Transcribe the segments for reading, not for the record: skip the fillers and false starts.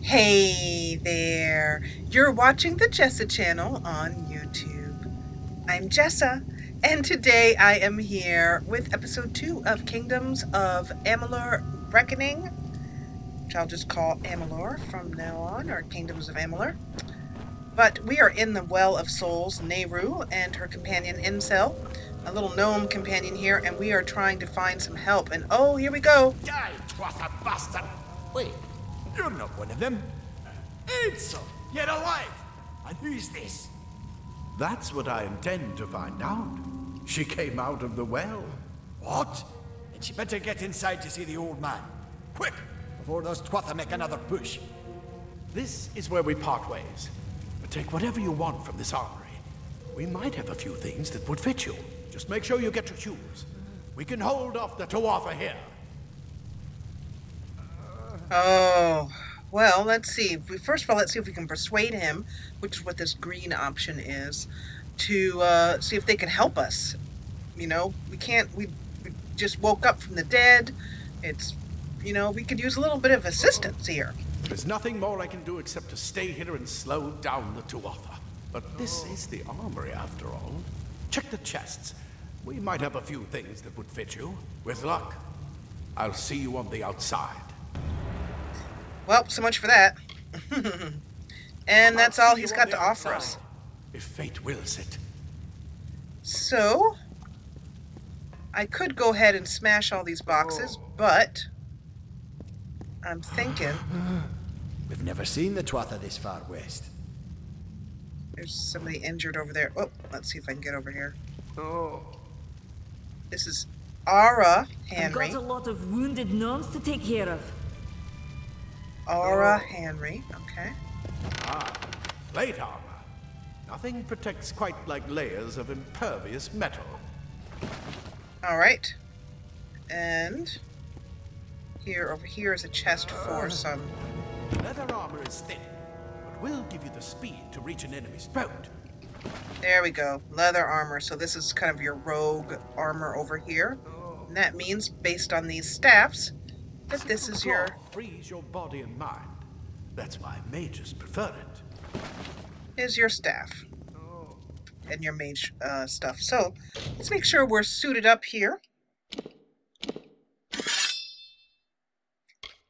Hey there, you're watching the Jessa Channel on YouTube. I'm Jessa, and today I am here with episode 2 of Kingdoms of Amalur Reckoning, which I'll just call Amalur from now on, or Kingdoms of Amalur. But we are in the Well of Souls, Nehru and her companion Incel, a little gnome companion here, and we are trying to find some help. And oh, here we go! Die, Twatha bastard! Wait, you're not one of them. Ansel, yet alive! And who is this? That's what I intend to find out. She came out of the well. What? And she better get inside to see the old man. Quick, before those Twatha make another push. This is where we part ways. But take whatever you want from this armory. We might have a few things that would fit you. Just make sure you get your shoes. We can hold off the Tuatha here. Oh, well, let's see. First of all, let's see if we can persuade him, which is what this green option is, to see if they can help us. You know, we just woke up from the dead. It's, you know, we could use a little bit of assistance here. There's nothing more I can do except to stay here and slow down the Tuatha. But this is the armory, after all. Check the chests. We might have a few things that would fit you. With luck, I'll see you on the outside. Well, so much for that. And that's all he's got to offer us. If fate wills it. So, I could go ahead and smash all these boxes, but I'm thinking... We've never seen the Twatha this far west. There's somebody injured over there. Oh, let's see if I can get over here. Oh. This is Ara I've Henry. got a lot of wounded gnomes to take care of. Ara Henry, okay. Ah, plate armor. Nothing protects quite like layers of impervious metal. Alright. And over here is a chest for some... Leather armor is thin, but will give you the speed to reach an enemy's throat. There we go. Leather armor. So this is kind of your rogue armor over here. And that means, based on these staffs, that this is your... frees your body and mind. That's why mages prefer it. Is your staff. And your mage stuff. So, let's make sure we're suited up here.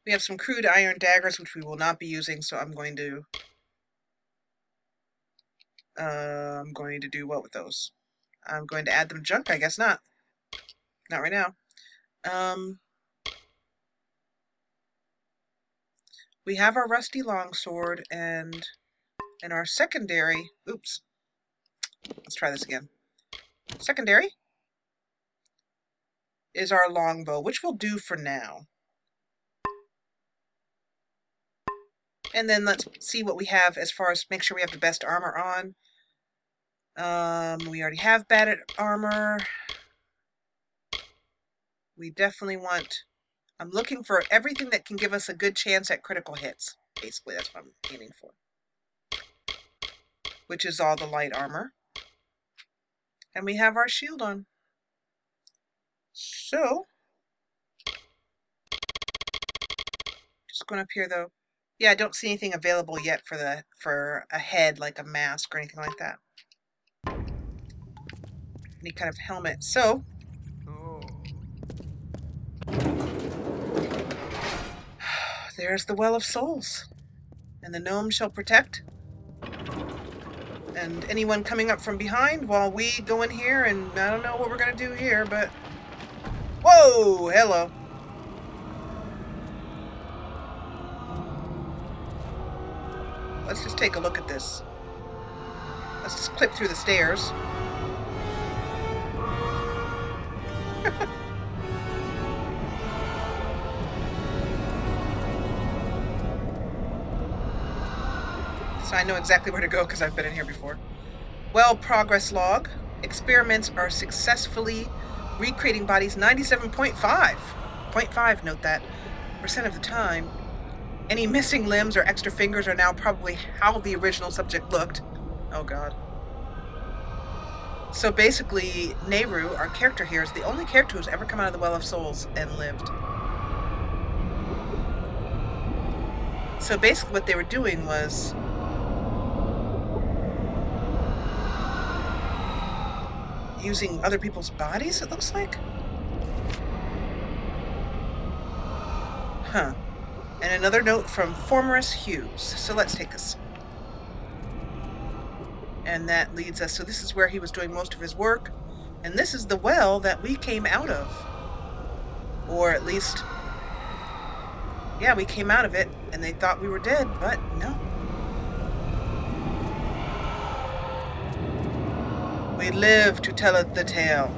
We have some crude iron daggers, which we will not be using, so I'm going to do what with those? I'm going to add them to junk? I guess not. Not right now. We have our rusty longsword and our secondary... Oops. Let's try this again. Secondary is our longbow, which will do for now. And then let's see what we have as far as make sure we have the best armor on. We already have batted armor. We definitely want... I'm looking for everything that can give us a good chance at critical hits. Basically, that's what I'm aiming for. Which is all the light armor. And we have our shield on. So... just going up here, though. Yeah, I don't see anything available yet for a head, like a mask or anything like that. Any kind of helmet. So... there's the Well of Souls. And the gnome shall protect. And anyone coming up from behind while we go in here, and I don't know what we're going to do here, but... Whoa! Hello. Let's just take a look at this. Let's just clip through the stairs. So I know exactly where to go because I've been in here before. Well, progress log. Experiments are successfully recreating bodies 97.5. 0.5, note that. % of the time. Any missing limbs or extra fingers are now probably how the original subject looked. Oh god. So basically, Nehru, our character here, is the only character who's ever come out of the Well of Souls and lived. So basically what they were doing was using other people's bodies, it looks like? Huh. And another note from Fomorous Hughes. So let's take this. And that leads us, so this is where he was doing most of his work. And this is the well that we came out of. Or at least, yeah, we came out of it and they thought we were dead, but no. We live to tell the tale.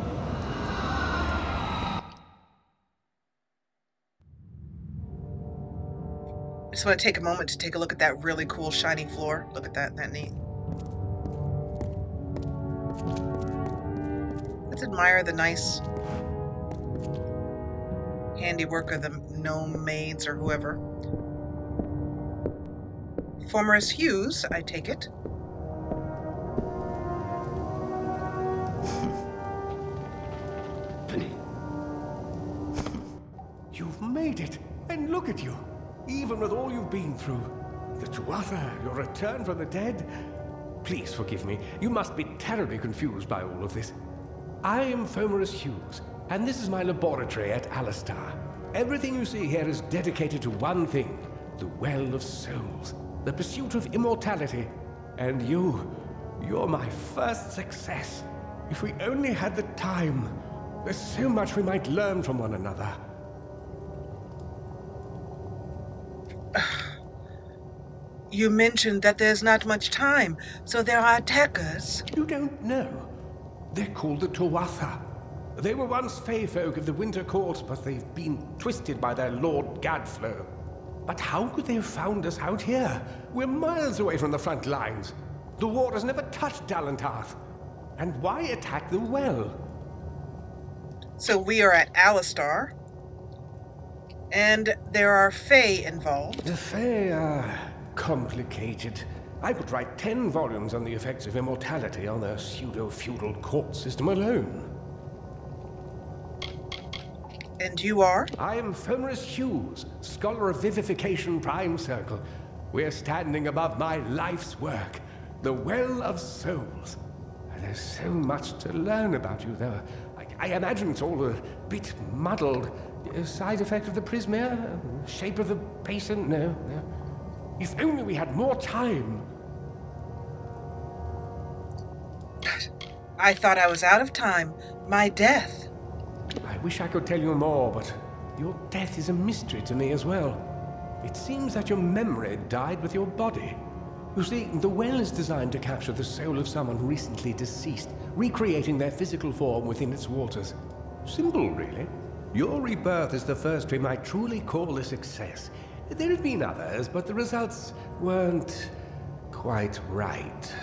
I just want to take a moment to take a look at that really cool shiny floor. Look at that, isn't that neat? Let's admire the nice handiwork of the gnome maids or whoever. Fomorous Hughes, I take it. You've made it, and look at you. Even with all you've been through. The Tuatha, your return from the dead. Please forgive me. You must be terribly confused by all of this. I am Fomorous Hughes, and this is my laboratory at Alistar. Everything you see here is dedicated to one thing, the Well of Souls, the pursuit of immortality. And you're my first success. If we only had the time, there's so much we might learn from one another. You mentioned that there's not much time, so there are attackers. You don't know. They're called the Tuatha. They were once Fey folk of the Winter Court, but they've been twisted by their Lord Gadflow. But how could they have found us out here? We're miles away from the front lines. The war has never touched Dalentarth. And why attack the well? So we are at Alistar, and there are Fey involved. The Fey are complicated. I could write 10 volumes on the effects of immortality on their pseudo-feudal court system alone. And you are? I am Fomorous Hughes, Scholar of Vivification Prime Circle. We're standing above my life's work, the Well of Souls. And there's so much to learn about you, though. I imagine it's all a bit muddled. A side effect of the prismere? Shape of the basin? No. If only we had more time. I thought I was out of time. My death. I wish I could tell you more, but your death is a mystery to me as well. It seems that your memory died with your body. You see, the well is designed to capture the soul of someone recently deceased, recreating their physical form within its waters. Simple, really. Your rebirth is the first we might truly call a success. There have been others, but the results weren't quite right.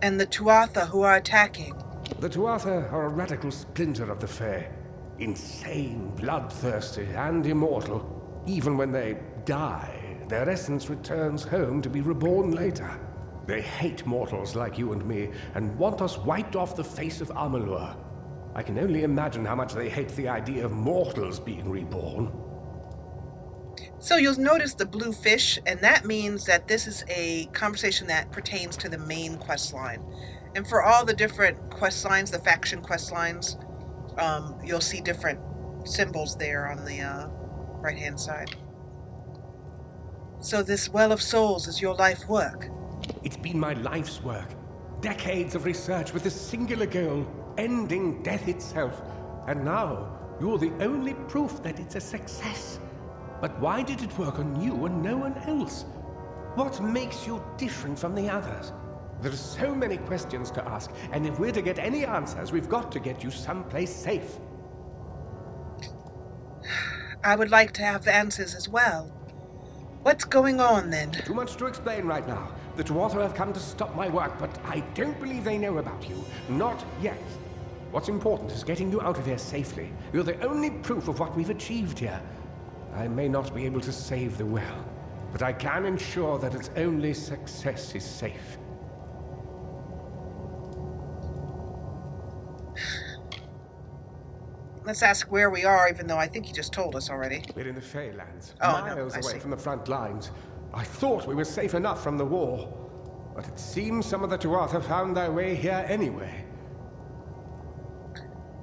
And the Tuatha who are attacking? The Tuatha are a radical splinter of the Fae. Insane, bloodthirsty, and immortal. Even when they die, their essence returns home to be reborn later. They hate mortals like you and me, and want us wiped off the face of Amalur. I can only imagine how much they hate the idea of mortals being reborn. So you'll notice the blue fish, and that means that this is a conversation that pertains to the main quest line. And for all the different quest lines, the faction quest lines, you'll see different symbols there on the right-hand side. So this Well of Souls is your life work? It's been my life's work. Decades of research with a singular goal, ending death itself. And now, you're the only proof that it's a success. But why did it work on you and no one else? What makes you different from the others? There are so many questions to ask, and if we're to get any answers, we've got to get you someplace safe. I would like to have the answers as well. What's going on, then? Too much to explain right now. The Tuatha have come to stop my work, but I don't believe they know about you. Not yet. What's important is getting you out of here safely. You're the only proof of what we've achieved here. I may not be able to save the well, but I can ensure that its only success is safe. Let's ask where we are, even though I think he just told us already. We're in the Feylands, Oh, miles no, I away see. from the front lines. I thought we were safe enough from the war, but it seems some of the Tuatha have found their way here anyway.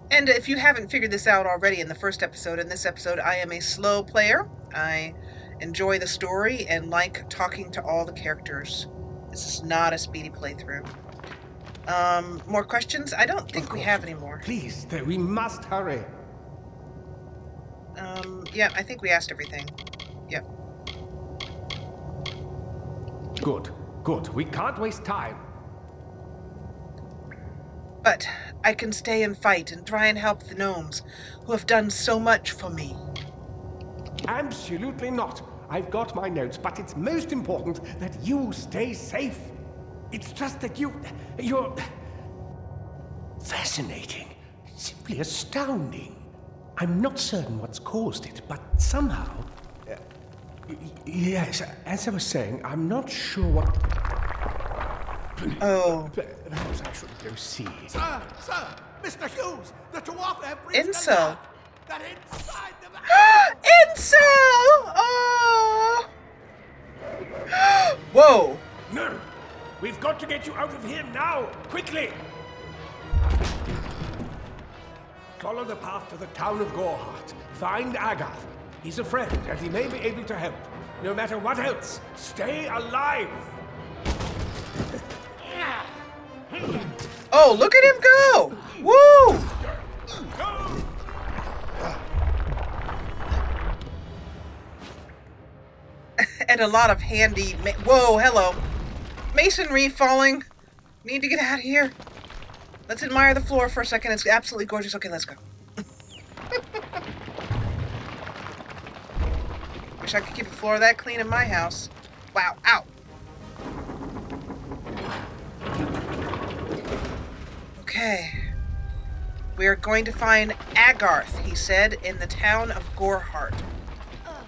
And if you haven't figured this out already in the first episode, in this episode I am a slow player. I enjoy the story and like talking to all the characters. This is not a speedy playthrough. More questions? I don't think we have any more. Please, we must hurry. Yeah, I think we asked everything. Yep. Good, good. We can't waste time. But I can stay and fight and try and help the gnomes who have done so much for me. Absolutely not. I've got my notes, but it's most important that you stay safe. It's just that you're fascinating, simply astounding. I'm not certain what's caused it, but somehow... yes, as I was saying, I'm not sure what... Oh. Perhaps I should go see. Sir! Mr. Hughes! The Tuatha have breached Incel. the lock! That inside the... Incel! Oh! Whoa! No! We've got to get you out of here now! Quickly! Follow the path to the town of Gorhart. Find Agath. He's a friend, and he may be able to help. No matter what else, stay alive! Oh, look at him go! Woo! And a lot of handy... Whoa, hello. Masonry falling. Need to get out of here. Let's admire the floor for a second. It's absolutely gorgeous. Okay, let's go. Wish I could keep the floor that clean in my house. Wow, ow. Okay. We are going to find Agarth, he said, in the town of Gorhart.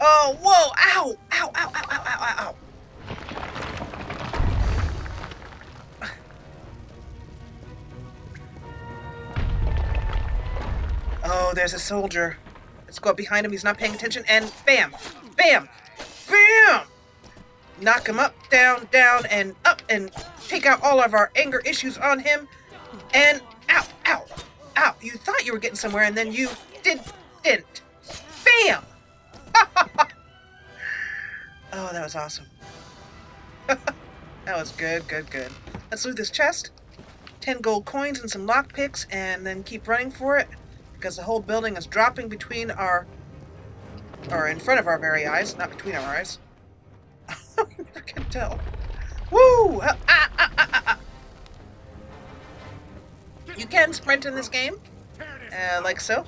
Oh, whoa! Ow! Ow, ow, ow, ow, ow, ow, ow. Oh, there's a soldier. Let's go up behind him. He's not paying attention. And bam! Bam! Bam! Knock him up, down, down, and up, and take out all of our anger issues on him. And ow, ow, ow. You thought you were getting somewhere, and then you didn't. Bam! Oh, that was awesome. That was good, good, good. Let's loot this chest. 10 gold coins and some lockpicks, and then keep running for it, because the whole building is dropping between our... or in front of our very eyes, not between our eyes. I never can tell. Woo! You can sprint in this game, like so.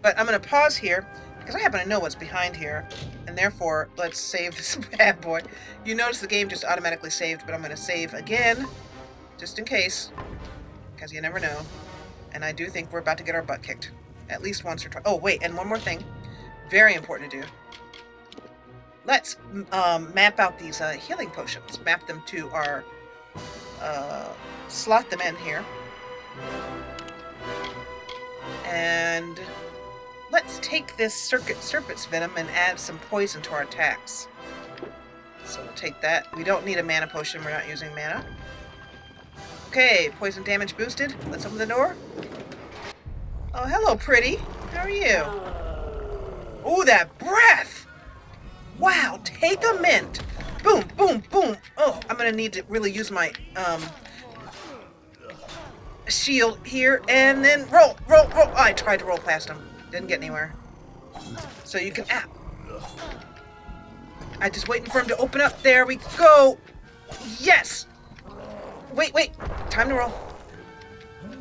But I'm going to pause here, because I happen to know what's behind here, and therefore, let's save this bad boy. You notice the game just automatically saved, but I'm going to save again, just in case, because you never know. And I do think we're about to get our butt kicked, at least once or twice. Oh, wait, and one more thing, very important to do. Let's map out these healing potions, map them to our, slot them in here. And let's take this Serpent's Venom and add some poison to our attacks. So we'll take that. We don't need a mana potion. We're not using mana. Okay, poison damage boosted. Let's open the door. Oh, hello, pretty. How are you? Oh, that breath! Wow, take a mint. Boom, boom, boom. Oh, I'm gonna need to really use my shield here, and then roll. Oh, I tried to roll past him. Didn't get anywhere. So you can... I'm just waiting for him to open up. There we go. Yes. Wait. Time to roll.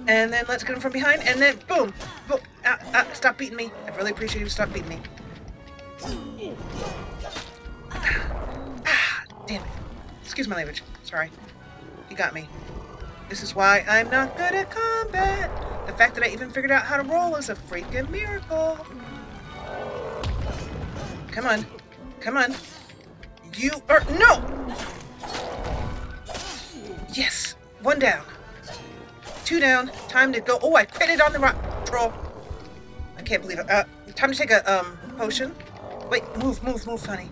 And then let's get him from behind, and then boom. Boom. Stop beating me. I'd really appreciate you to stop beating me. Damn it. Excuse my language. Sorry. You got me. This is why I'm not good at combat. The fact that I even figured out how to roll is a freaking miracle. Come on. Come on. You are... No! Yes. 1 down. 2 down. Time to go. Oh, I critted on the rock. troll. I can't believe it. Time to take a potion. Wait, move, honey.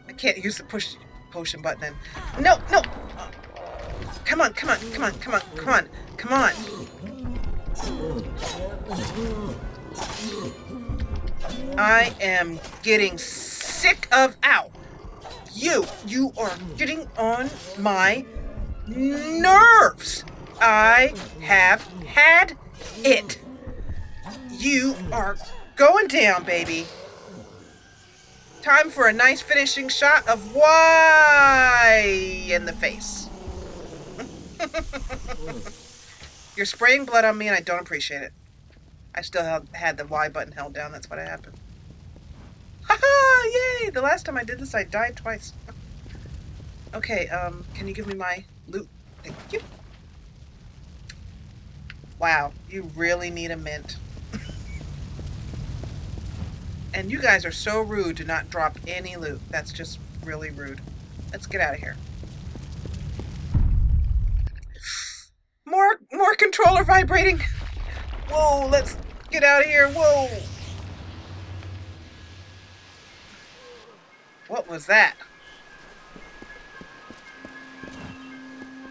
I can't use the push potion button then. No, no. Come on. I am getting sick of, ow. You are getting on my nerves. I have had it. You are going down, baby. Time for a nice finishing shot of why in the face. You're spraying blood on me and I don't appreciate it. I still had the Y button held down. That's what happened. Haha! Yay! The last time I did this, I died twice. Okay, can you give me my loot? Thank you. Wow, you really need a mint. And you guys are so rude to not drop any loot. That's just really rude. Let's get out of here. More controller vibrating. Whoa, let's get out of here. Whoa. What was that?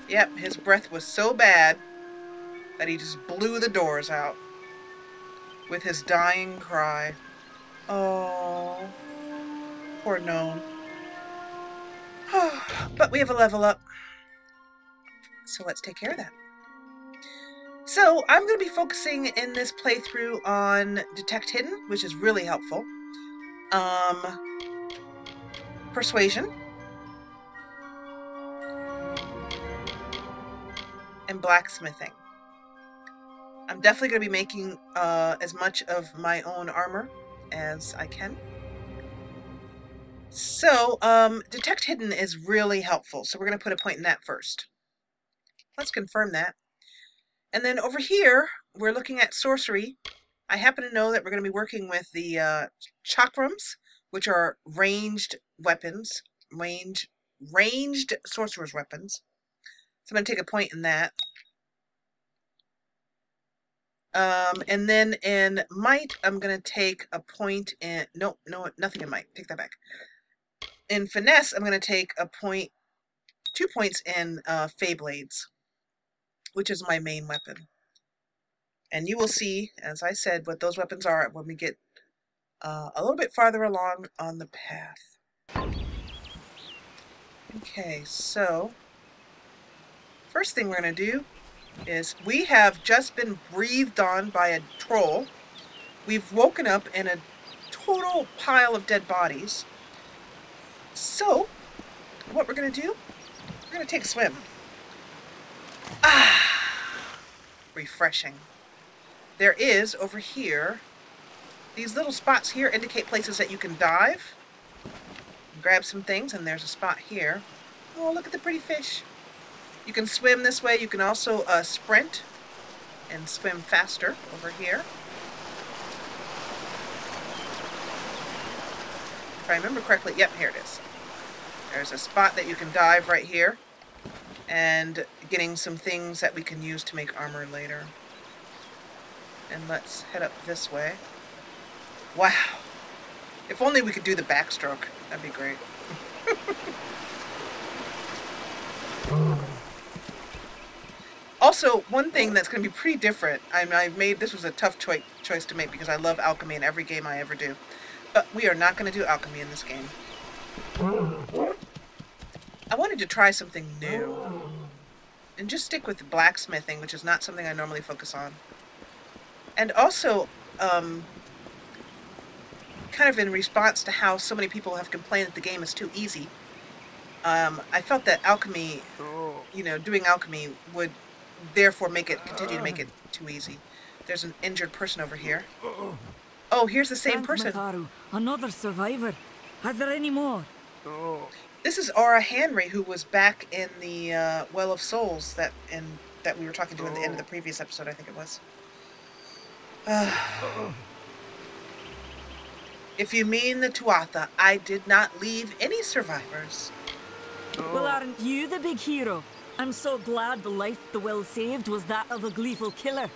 Yep, his breath was so bad that he just blew the doors out with his dying cry. Oh, poor gnome. But we have a level up, so let's take care of that. So I'm going to be focusing in this playthrough on Detect Hidden, which is really helpful. Persuasion. And blacksmithing. I'm definitely going to be making as much of my own armor as I can. So, Detect Hidden is really helpful, so we're going to put a point in that first. Let's confirm that. And then over here, we're looking at sorcery. I happen to know that we're going to be working with the Chakrams, which are ranged weapons, ranged sorcerer's weapons. So I'm going to take a point in that. And then in might, I'm going to take a point in, no, nothing in might, take that back. In finesse, I'm going to take a point, 2 points in Fey Blades, which is my main weapon. And you will see, as I said, what those weapons are when we get a little bit farther along on the path. Okay, so first thing we're going to do is we have just been breathed on by a troll. We've woken up in a total pile of dead bodies. So, what we're going to do, we're going to take a swim. Refreshing. There is, over here, these little spots here indicate places that you can dive. Grab some things, and there's a spot here. Oh, look at the pretty fish. You can swim this way. You can also sprint and swim faster over here. If I remember correctly, yep, here it is. There's a spot that you can dive right here. And getting some things that we can use to make armor later. And let's head up this way. Wow. If only we could do the backstroke. That'd be great. Also, one thing that's going to be pretty different, this was a tough choice to make because I love alchemy in every game I ever do. But we are not going to do alchemy in this game. I wanted to try something new. And just stick with blacksmithing, which is not something I normally focus on. And also, kind of in response to how so many people have complained that the game is too easy, I felt that alchemy, doing alchemy would therefore continue to make it too easy. There's an injured person over here. Oh, here's the same person. Nehru, another survivor. Are there any more? This is Aura Henry, who was back in the Well of Souls that we were talking to in the end of the previous episode, I think it was. If you mean the Tuatha, I did not leave any survivors. Well, aren't you the big hero? I'm so glad the life the Will saved was that of a gleeful killer.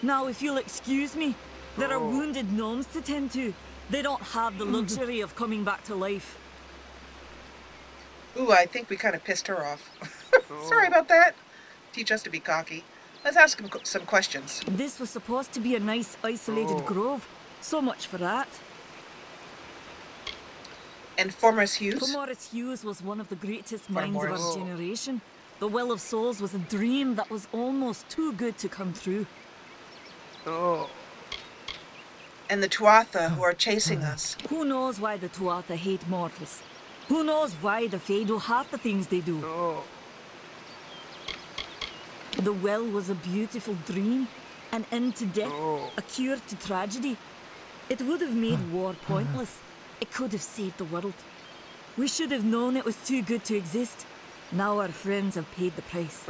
Now, if you'll excuse me, there are wounded gnomes to tend to. They don't have the luxury of coming back to life. Ooh, I think we kind of pissed her off. Sorry about that. Teach us to be cocky. Let's ask him some questions. This was supposed to be a nice, isolated grove. So much for that. And Fomorous Hughes? Fomorous Hughes was one of the greatest minds of our generation. The Well of Souls was a dream that was almost too good to come true. And the Tuatha who are chasing us. Who knows why the Tuatha hate mortals? Who knows why the Fae do half the things they do? The well was a beautiful dream, an end to death, a cure to tragedy. It would have made war pointless. It could have saved the world. We should have known it was too good to exist. Now our friends have paid the price.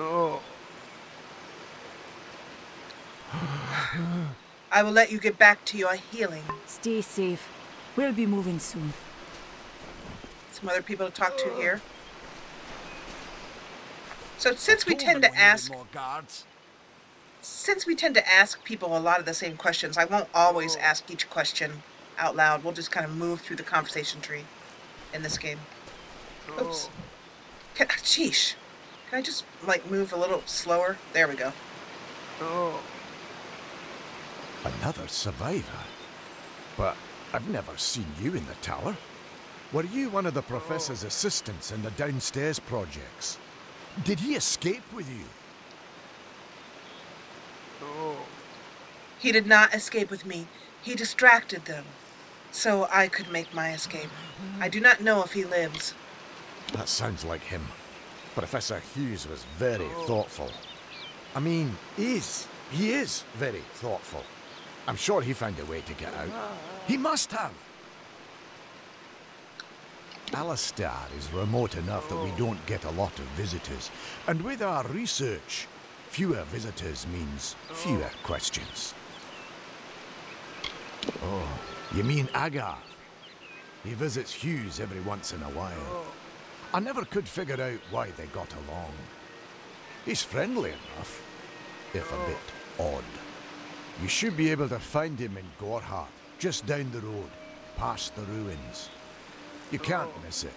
I will let you get back to your healing. Stay safe. We'll be moving soon. Some other people to talk to here. So since we tend to ask people a lot of the same questions, I won't always ask each question out loud. We'll just kind of move through the conversation tree in this game. Oops. Sheesh. Can I just, like, move a little slower? There we go. Another survivor? But I've never seen you in the tower. Were you one of the Professor's assistants in the downstairs projects? Did he escape with you? He did not escape with me. He distracted them, so I could make my escape. I do not know if he lives. That sounds like him. Professor Hughes was very thoughtful. I mean, he is very thoughtful. I'm sure he found a way to get out. He must have. Alistair is remote enough that we don't get a lot of visitors. And with our research, fewer visitors means fewer questions. Oh, you mean Agarth? He visits Hughes every once in a while. I never could figure out why they got along. He's friendly enough, if a bit odd. You should be able to find him in Gorhart, just down the road, past the ruins. You can't miss it.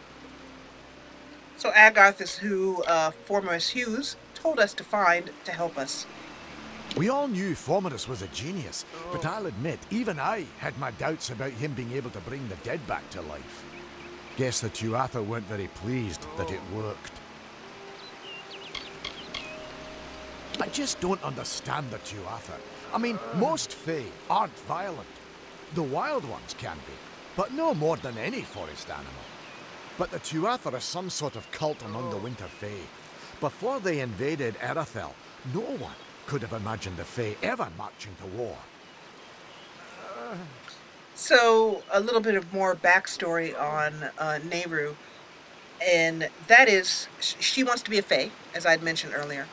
So Agarth is who Fomorous Hughes told us to find to help us. We all knew Fomorous was a genius, but I'll admit, even I had my doubts about him being able to bring the dead back to life. Guess the Tuatha weren't very pleased that it worked. I just don't understand the Tuatha. I mean, most Fae aren't violent. The wild ones can be, but no more than any forest animal. But the Tuatha are some sort of cult among the Winter Fae. Before they invaded Rathir, no one could have imagined the Fae ever marching to war. So, a little bit of more backstory on Nehru, and that is, she wants to be a Fae, as I'd mentioned earlier.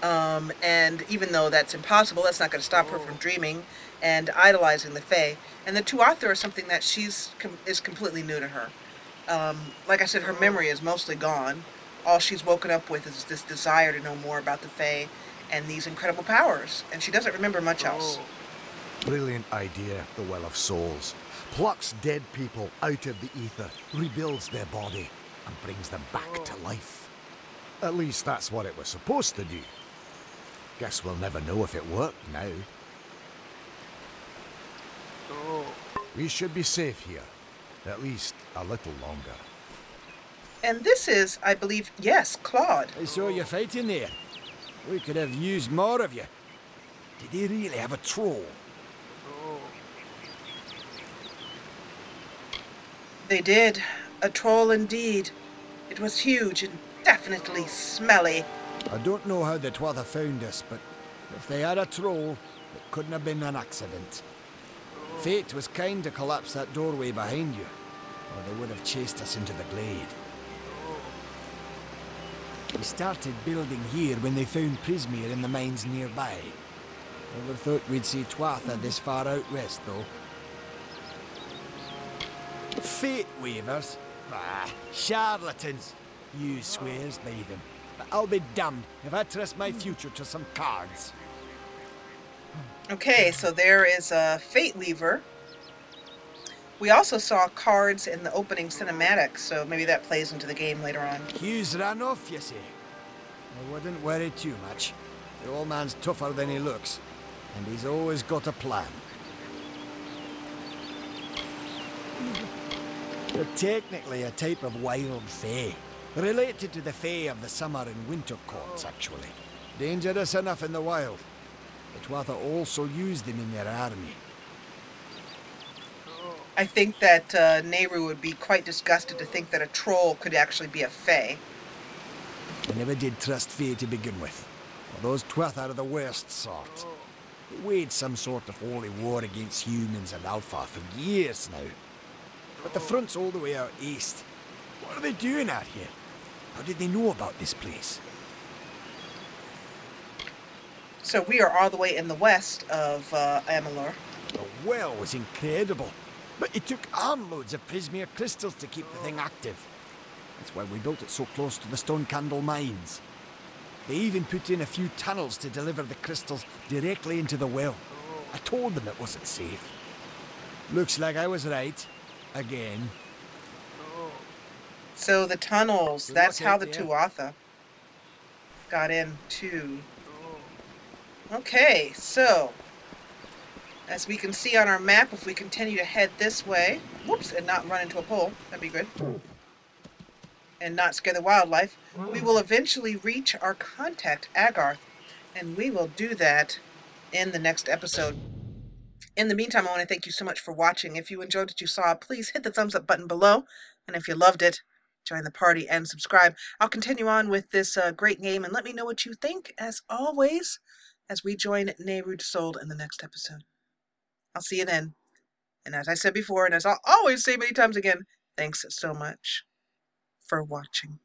And even though that's impossible, that's not going to stop her from dreaming and idolizing the Fae. And the Tuatha are something that is completely new to her. Like I said, her memory is mostly gone. All she's woken up with is this desire to know more about the Fae and these incredible powers, and she doesn't remember much else. Brilliant idea, the Well of Souls. Plucks dead people out of the ether, rebuilds their body, and brings them back to life. At least that's what it was supposed to do. Guess we'll never know if it worked now. We should be safe here. At least a little longer. And this is, I believe, yes, Claude. I saw you fighting there. We could have used more of you. Did he really have a troll? They did. A troll indeed. It was huge and definitely smelly. I don't know how the Tuatha found us, but if they had a troll, it couldn't have been an accident. Fate was kind to collapse that doorway behind you, or they would have chased us into the glade. We started building here when they found Prismere in the mines nearby. Never thought we'd see Tuatha this far out west, though. Fate weavers? Ah, charlatans. You swears by them. But I'll be damned if I trust my future to some cards. Okay, so there is a Fate Weaver. We also saw cards in the opening cinematic, so maybe that plays into the game later on. Hughes ran off, you see. I wouldn't worry too much. The old man's tougher than he looks, and he's always got a plan. They're technically a type of wild fae, related to the fae of the summer and winter courts, actually. Dangerous enough in the wild, but Tuatha also use them in their army. I think that Nehru would be quite disgusted to think that a troll could actually be a fae. I never did trust fae to begin with. Well, those Tuatha are the worst sort. They waged some sort of holy war against humans and Alpha for years now. But the front's all the way out east. What are they doing out here? How did they know about this place? So we are all the way in the west of Amalur. The well was incredible, but it took armloads of prismere crystals to keep the thing active. That's why we built it so close to the stone candle mines. They even put in a few tunnels to deliver the crystals directly into the well. I told them it wasn't safe. Looks like I was right. Again. So the tunnels, that's how the there. Tuatha got in too. Okay, so as we can see on our map, if we continue to head this way, whoops, and not run into a pole, that'd be good, and not scare the wildlife, we will eventually reach our contact, Agarth, and we will do that in the next episode. In the meantime, I want to thank you so much for watching. If you enjoyed what you saw, please hit the thumbs up button below, and if you loved it, join the party and subscribe. I'll continue on with this great game, and let me know what you think, as always, as we join Nehru deSolde in the next episode. I'll see you then. And as I said before, and as I'll always say many times again, thanks so much for watching.